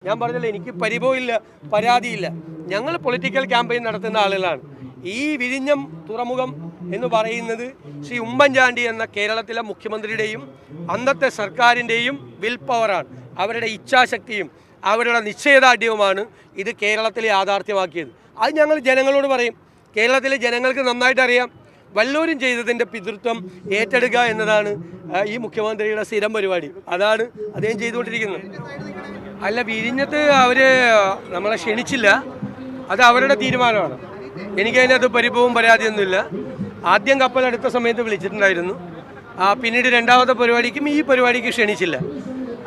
ഞാൻ പറഞ്ഞല്ലോ, എനിക്ക് പരിഭവമില്ല, പരാതിയില്ല. ഞങ്ങൾ പൊളിറ്റിക്കൽ ക്യാമ്പയിൻ നടത്തുന്ന ആളുകളാണ്. ഈ വിഴിഞ്ഞം തുറമുഖം എന്ന് പറയുന്നത് ശ്രീ ഉമ്മൻചാണ്ടി എന്ന കേരളത്തിലെ മുഖ്യമന്ത്രിയുടെയും അന്നത്തെ സർക്കാരിൻ്റെയും വിൽ പവറാണ്. അവരുടെ ഇച്ഛാശക്തിയും അവരുടെ നിശ്ചയദാർഢ്യവുമാണ് ഇത് കേരളത്തിൽ യാഥാർത്ഥ്യമാക്കിയത്. അത് ഞങ്ങൾ ജനങ്ങളോട് പറയും. കേരളത്തിലെ ജനങ്ങൾക്ക് നന്നായിട്ട് അറിയാം. വല്ലവരും ചെയ്തതിൻ്റെ പിതൃത്വം ഏറ്റെടുക്കുക എന്നതാണ് ഈ മുഖ്യമന്ത്രിയുടെ സ്ഥിരം പരിപാടി. അതാണ് അദ്ദേഹം ചെയ്തുകൊണ്ടിരിക്കുന്നത്. അല്ല, വിഴിഞ്ഞത്ത് അവർ നമ്മളെ ക്ഷണിച്ചില്ല. അത് അവരുടെ തീരുമാനമാണ്. എനിക്കതിനകത്ത് പരിഭവവും പരാതിയൊന്നുമില്ല. ആദ്യം കപ്പൽ അടുത്ത സമയത്ത് വിളിച്ചിട്ടുണ്ടായിരുന്നു. പിന്നീട് രണ്ടാമത്തെ പരിപാടിക്കും ഈ പരിപാടിക്ക് ക്ഷണിച്ചില്ല.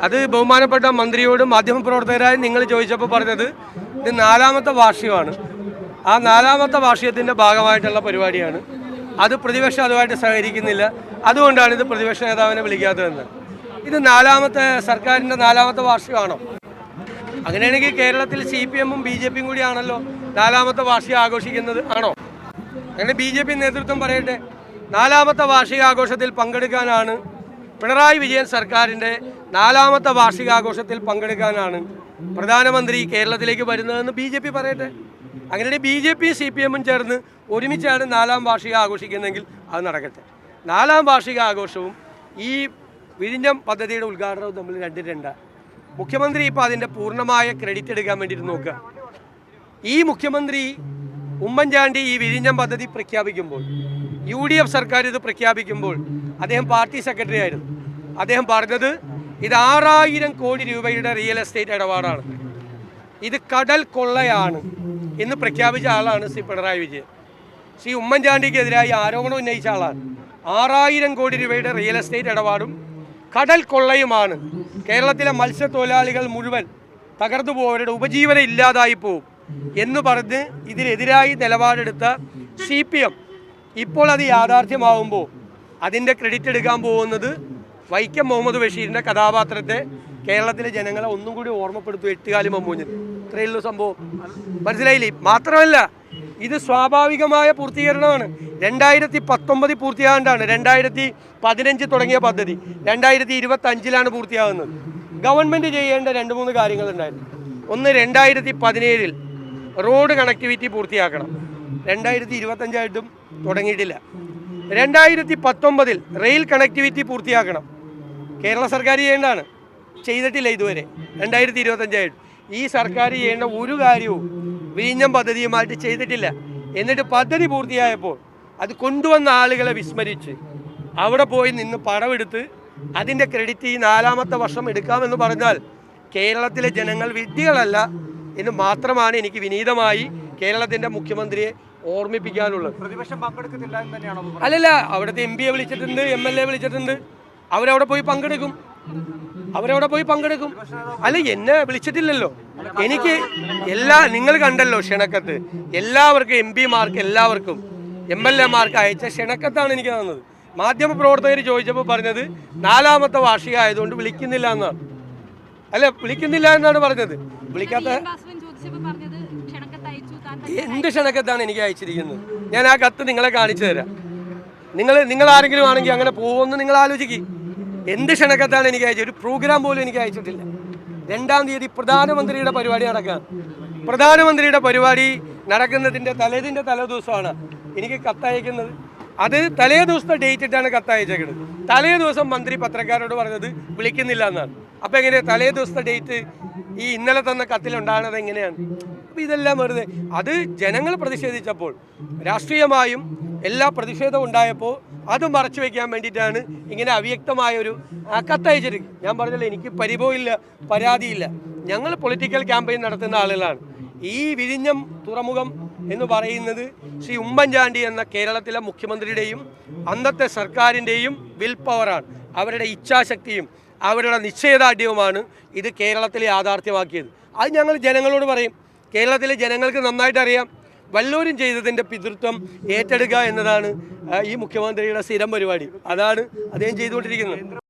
അത് ബഹുമാനപ്പെട്ട മന്ത്രിയോടും മാധ്യമപ്രവർത്തകരായി നിങ്ങൾ ചോദിച്ചപ്പോൾ പറഞ്ഞത് ഇത് 4ാമത്തെ വാർഷികമാണ്. ആ 4ാമത്തെ വാർഷികത്തിൻ്റെ ഭാഗമായിട്ടുള്ള പരിപാടിയാണ്. അത് പ്രതിപക്ഷം അതുമായിട്ട് സഹകരിക്കുന്നില്ല. അതുകൊണ്ടാണ് ഇത് പ്രതിപക്ഷ നേതാവിനെ വിളിക്കാത്തതെന്ന്. ഇത് സർക്കാരിൻ്റെ 4ാമത്തെ വാർഷികമാണോ? അങ്ങനെയാണെങ്കിൽ കേരളത്തിൽ CPM-ഉം BJP-യും കൂടിയാണല്ലോ 4ാമത്തെ വാർഷികം ആഘോഷിക്കുന്നത്, ആണോ? അങ്ങനെ BJP നേതൃത്വം പറയട്ടെ. 4ാമത്തെ വാർഷികാഘോഷത്തിൽ പങ്കെടുക്കാനാണ് പിണറായി വിജയൻ സർക്കാരിൻ്റെ 4ാമത്തെ വാർഷികാഘോഷത്തിൽ പങ്കെടുക്കാനാണ് പ്രധാനമന്ത്രി കേരളത്തിലേക്ക് വരുന്നതെന്ന് BJP പറയട്ടെ. അങ്ങനെ BJP-യും CPM-ഉം ചേർന്ന് ഒരുമിച്ചാണ് 4ാം വാർഷികം ആഘോഷിക്കുന്നതെങ്കിൽ അത് നടക്കട്ടെ. 4ാം വാർഷികാഘോഷവും ഈ വിഴിഞ്ഞം പദ്ധതിയുടെ ഉദ്ഘാടനവും തമ്മിൽ രണ്ടാണ്. മുഖ്യമന്ത്രി ഇപ്പോൾ അതിൻ്റെ പൂർണ്ണമായ ക്രെഡിറ്റ് എടുക്കാൻ വേണ്ടിയിട്ട് നോക്കുക. ഈ മുഖ്യമന്ത്രി ഉമ്മൻചാണ്ടി ഈ വിഴിഞ്ഞം പദ്ധതി പ്രഖ്യാപിക്കുമ്പോൾ, UDF സർക്കാർ ഇത് പ്രഖ്യാപിക്കുമ്പോൾ അദ്ദേഹം പാർട്ടി സെക്രട്ടറി ആയിരുന്നു. അദ്ദേഹം പറഞ്ഞത് ഇത് 6000 കോടി രൂപയുടെ റിയൽ എസ്റ്റേറ്റ് ഇടപാടാണ്, ഇത് കടൽ കൊള്ളയാണ് എന്ന് പ്രഖ്യാപിച്ച ആളാണ് ശ്രീ പിണറായി വിജയൻ. ശ്രീ ഉമ്മൻചാണ്ടിക്കെതിരായി ആരോപണം ഉന്നയിച്ച ആളാണ്. 6000 കോടി രൂപയുടെ റിയൽ എസ്റ്റേറ്റ് ഇടപാടും കടൽ കൊള്ളയുമാണ്. കേരളത്തിലെ മത്സ്യത്തൊഴിലാളികൾ മുഴുവൻ തകർന്നു പോകും, അവരുടെ ഉപജീവനം ഇല്ലാതായി പോകും എന്ന് പറഞ്ഞ് ഇതിനെതിരായി നിലപാടെടുത്ത CPM ഇപ്പോൾ അത് യാഥാർത്ഥ്യമാകുമ്പോൾ അതിൻ്റെ ക്രെഡിറ്റ് എടുക്കാൻ പോകുന്നത് വൈക്കം മുഹമ്മദ് ബഷീറിൻ്റെ കഥാപാത്രത്തെ കേരളത്തിലെ ജനങ്ങളെ ഒന്നും കൂടി ഓർമ്മപ്പെടുത്തും. 8 കാലി മമ്മൂഞ്ഞ്. ഇത്രയുള്ളൂ സംഭവം. മനസ്സിലായില്ലേ? മാത്രമല്ല, ഇത് സ്വാഭാവികമായ പൂർത്തീകരണമാണ്. 2019 പൂർത്തിയാകാണ്ടാണ് 2015 തുടങ്ങിയ പദ്ധതി 2025 പൂർത്തിയാകുന്നത്. ഗവൺമെൻറ് ചെയ്യേണ്ട 2-3 കാര്യങ്ങളുണ്ടായിരുന്നു. ഒന്ന്, 2017 റോഡ് കണക്ടിവിറ്റി പൂർത്തിയാക്കണം. 2025 തുടങ്ങിയിട്ടില്ല. 2019 റെയിൽ കണക്ടിവിറ്റി പൂർത്തിയാക്കണം. കേരള സർക്കാർ ചെയ്യേണ്ടതാണ്, ചെയ്തിട്ടില്ല ഇതുവരെ. 2025 ഈ സർക്കാർ ചെയ്യേണ്ട ഒരു കാര്യവും വിഴിഞ്ഞം പദ്ധതിയുമായിട്ട് ചെയ്തിട്ടില്ല. എന്നിട്ട് പദ്ധതി പൂർത്തിയായപ്പോൾ അത് കൊണ്ടുവന്ന ആളുകളെ വിസ്മരിച്ച് അവിടെ പോയി നിന്ന് പടമെടുത്ത് അതിൻ്റെ ക്രെഡിറ്റ് ഈ 4ാമത്തെ വർഷം എടുക്കാമെന്ന് പറഞ്ഞാൽ കേരളത്തിലെ ജനങ്ങൾ വിഡ്ഢികളല്ല എന്ന് മാത്രമാണ് എനിക്ക് വിനീതമായി കേരളത്തിൻ്റെ മുഖ്യമന്ത്രിയെ ഓർമ്മിപ്പിക്കാനുള്ളത്. പ്രതിപക്ഷം പങ്കെടുക്കുന്നില്ല എന്ന് തന്നെയാണോ? അല്ലല്ല, അവിടുത്തെ MP വിളിച്ചിട്ടുണ്ട്, MLA വിളിച്ചിട്ടുണ്ട്. അവരവിടെ പോയി പങ്കെടുക്കും. അല്ല, എന്നെ വിളിച്ചിട്ടില്ലല്ലോ. എനിക്ക് നിങ്ങൾ കണ്ടല്ലോ ക്ഷണക്കത്ത്. എല്ലാവർക്കും MP-മാർക്ക് എല്ലാവർക്കും MLA-മാർക്ക് അയച്ച ക്ഷണക്കത്താണ് എനിക്ക് തന്നത്. മാധ്യമപ്രവർത്തകർ ചോദിച്ചപ്പോൾ പറഞ്ഞത് 4ാമത്തെ വാർഷികം ആയതുകൊണ്ട് വിളിക്കുന്നില്ല എന്നാണ്. അല്ല, വിളിക്കുന്നില്ല എന്നാണ് പറഞ്ഞത്. വിളിക്കാത്ത എന്ത് ക്ഷണക്കത്താണ് എനിക്ക് അയച്ചിരിക്കുന്നത്? ഞാൻ ആ കത്ത് നിങ്ങളെ കാണിച്ചു തരാം. നിങ്ങൾ ആരെങ്കിലും ആണെങ്കിൽ അങ്ങനെ പോകുമെന്ന് നിങ്ങൾ ആലോചിക്കും. എന്ത് ക്ഷണക്കത്താണ് എനിക്ക് അയച്ചത്? ഒരു പ്രോഗ്രാം പോലും എനിക്ക് അയച്ചിട്ടില്ല. 2-ാം തീയതി പ്രധാനമന്ത്രിയുടെ പരിപാടി നടക്കാൻ. പ്രധാനമന്ത്രിയുടെ പരിപാടി നടക്കുന്നതിൻ്റെ തലേദിവസമാണ് എനിക്ക് കത്തയക്കുന്നത്. അത് തലേ ദിവസത്തെ ഡേറ്റ് ഇട്ടാണ് കത്തയച്ചേക്കുന്നത്. തലേ ദിവസം മന്ത്രി പത്രക്കാരോട് പറഞ്ഞത് വിളിക്കുന്നില്ല എന്നാണ്. അപ്പം എങ്ങനെ തലേ ദിവസത്തെ ഡേറ്റ് ഈ ഇന്നലെ തന്ന കത്തിലുണ്ടാകുന്നത് എങ്ങനെയാണ്? അപ്പം ഇതെല്ലാം വെറുതെ. അത് ജനങ്ങൾ പ്രതിഷേധിച്ചപ്പോൾ, രാഷ്ട്രീയമായും എല്ലാ പ്രതിഷേധവും ഉണ്ടായപ്പോൾ അത് മറച്ചു വയ്ക്കാൻ വേണ്ടിയിട്ടാണ് ഇങ്ങനെ അവ്യക്തമായൊരു കത്തയച്ചിരിക്കുന്നത്. ഞാൻ പറഞ്ഞല്ലോ, എനിക്ക് പരിഭവമില്ല, പരാതിയില്ല. ഞങ്ങൾ പൊളിറ്റിക്കൽ ക്യാമ്പയിൻ നടത്തുന്ന ആളുകളാണ്. ഈ വിഴിഞ്ഞം തുറമുഖം എന്ന് പറയുന്നത് ശ്രീ ഉമ്മൻചാണ്ടി എന്ന കേരളത്തിലെ മുഖ്യമന്ത്രിയുടെയും അന്നത്തെ സർക്കാരിൻ്റെയും വിൽ പവറാണ്. അവരുടെ ഇച്ഛാശക്തിയും അവരുടെ നിശ്ചയദാർഢ്യവുമാണ് ഇത് കേരളത്തിൽ യാഥാർത്ഥ്യമാക്കിയത്. അത് ഞങ്ങൾ ജനങ്ങളോട് പറയും. കേരളത്തിലെ ജനങ്ങൾക്ക് നന്നായിട്ട് അറിയാം. വല്ലവരും ചെയ്തതിൻ്റെ പിതൃത്വം ഏറ്റെടുക്കുക എന്നതാണ് ഈ മുഖ്യമന്ത്രിയുടെ സ്ഥിരം പരിപാടി. അതാണ് അദ്ദേഹം ചെയ്തുകൊണ്ടിരിക്കുന്നത്.